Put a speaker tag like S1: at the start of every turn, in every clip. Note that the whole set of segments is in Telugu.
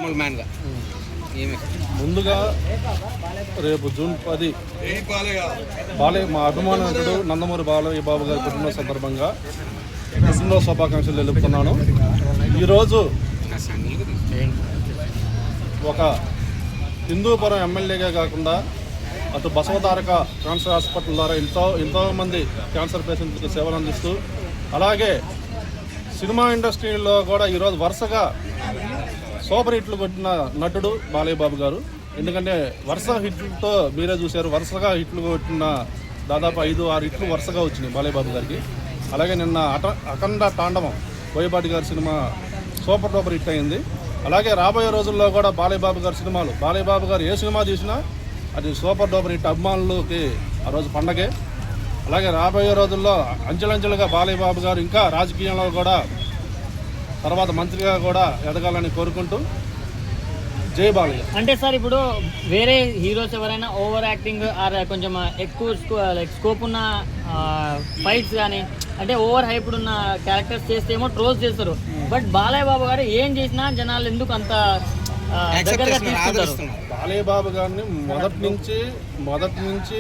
S1: మామూలు మ్యాన్గా ఏమి
S2: ముందుగా రేపు జూన్ 10 బాలయ్య మా అభిమాన నటుడు నందమూరి బాలయ్య బాబు గారి పుట్టినరోజు సందర్భంగా పుట్టినరోజు శుభాకాంక్షలు తెలుపుతున్నాను. ఈరోజు ఒక హిందూపురం ఎమ్మెల్యేగా కాకుండా అటు బసవతారక క్యాన్సర్ హాస్పిటల్ ద్వారా ఎంతోమంది క్యాన్సర్ పేషెంట్లకు సేవలు అందిస్తూ అలాగే సినిమా ఇండస్ట్రీలో కూడా ఈరోజు వరుసగా సూపర్ హిట్లు కొట్టిన నటుడు బాలయ్య బాబు గారు. ఎందుకంటే వరుస హిట్లతో మీరే చూశారు, వరుసగా హిట్లు కొట్టిన దాదాపు 5-6 హిట్లు వరుసగా వచ్చినాయి బాలయ్య బాబు గారికి. అలాగే నిన్న అఖండ తాండవం బోయపాటి గారి సినిమా సూపర్ డూపర్ హిట్ అయింది. అలాగే రాబోయే రోజుల్లో కూడా బాలయ్య బాబు గారి సినిమాలు, బాలయ్య బాబు గారు ఏ సినిమా తీసినా అది సూపర్ డూపర్ హిట్, అభిమానులకి ఆ రోజు పండగే. అలాగే రాబోయే రోజుల్లో అంచెలంచెలుగా బాలయ్య బాబు గారు ఇంకా రాజకీయంలో కూడా తర్వాత మంత్రిగా కూడా ఎదగాలని కోరుకుంటూ జై బాలయ్య.
S3: అంటే సార్ ఇప్పుడు వేరే హీరోస్ ఎవరైనా ఓవర్ యాక్టింగ్ ఆర్ కొంచెం ఎక్కువ స్కోప్ ఉన్న ఫైట్స్ కానీ అంటే ఓవర్ హైప్డ్ ఉన్న క్యారెక్టర్స్ చేస్తే ఏమో ట్రోల్స్ చేస్తారు. బట్ బాలయ్య బాబు గారు ఏం చేసినా జనాలు ఎందుకు అంత దగ్గరగా తీసుకుంటారు?
S2: బాలయ్య బాబు గారిని మొదటి నుంచి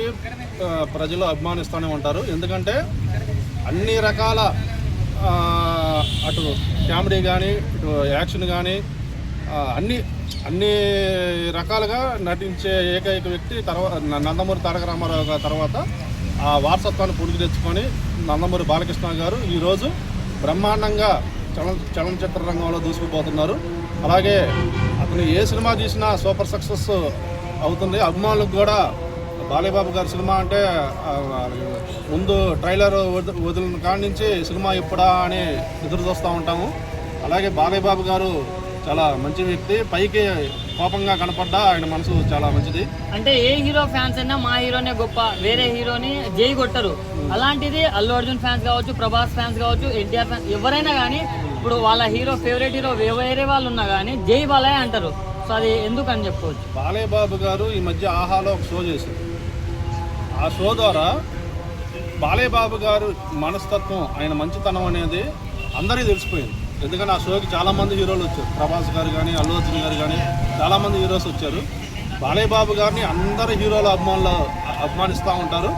S2: ప్రజలు అభిమానిస్తూనే ఉంటారు. ఎందుకంటే అన్ని రకాల అటు కామెడీ కానీ ఇటు యాక్షన్ కానీ అన్ని రకాలుగా నటించే ఏకైక వ్యక్తి నందమూరి తారక రామారావు గారి తర్వాత ఆ వారసత్వాన్ని పుడికి తెచ్చుకొని నందమూరి బాలకృష్ణ గారు ఈరోజు బ్రహ్మాండంగా చలనచిత్ర రంగంలో దూసుకుపోతున్నారు. అలాగే అతను ఏ సినిమా తీసినా సూపర్ సక్సెస్ అవుతుంది. అభిమానులకు కూడా బాలయ్య బాబు గారి సినిమా అంటే ముందు ట్రైలర్ వదిలిన కాడి నుంచి సినిమా ఎప్పుడా అని ఎదురు చూస్తూ ఉంటాము. అలాగే బాలయ్య బాబు గారు చాలా మంచి వ్యక్తి, పైకి కోపంగా కనపడ్డా ఆయన మనసు చాలా మంచిది.
S3: అంటే ఏ హీరో ఫ్యాన్స్ అయినా మా హీరోనే గొప్ప, వేరే హీరోని జై కొట్టరు. అలాంటిది అల్లు అర్జున్ ఫ్యాన్స్ కావచ్చు, ప్రభాస్ ఫ్యాన్స్ కావచ్చు, ఎన్టీఆర్ ఫ్యాన్స్ ఎవరైనా కానీ ఇప్పుడు వాళ్ళ హీరో ఫేవరెట్ హీరో వేరే వాళ్ళు ఉన్నా కానీ జై బాలయ్య అంటారు. సో అది ఎందుకు అని చెప్పుకోవచ్చు.
S2: బాలయ్య బాబు గారు ఈ మధ్య ఆహాలో ఒక షో చేశారు. ఆ షో ద్వారా బాలయ్య బాబు గారు మనస్తత్వం, ఆయన మంచితనం అనేది అందరికీ తెలిసిపోయింది. ఎందుకంటే ఆ షోకి చాలామంది హీరోలు వచ్చారు, ప్రభాస్ గారు కానీ అల్లు అర్జున్ గారు కానీ చాలామంది హీరోస్ వచ్చారు. బాలయ్య బాబు గారిని అందరు హీరోల అభిమానిస్తూ ఉంటారు.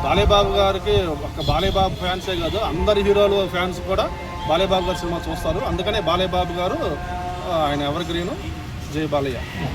S2: బాలయ్య బాబు గారికి ఒక బాలయ్య బాబు ఫ్యాన్సే కాదు, అందరి హీరోలు ఫ్యాన్స్ కూడా బాలయ్య బాబు గారి సినిమా చూస్తారు. అందుకనే బాలయ్య బాబు గారు ఆయన ఎవర్ గ్రీన్. జై బాలయ్య.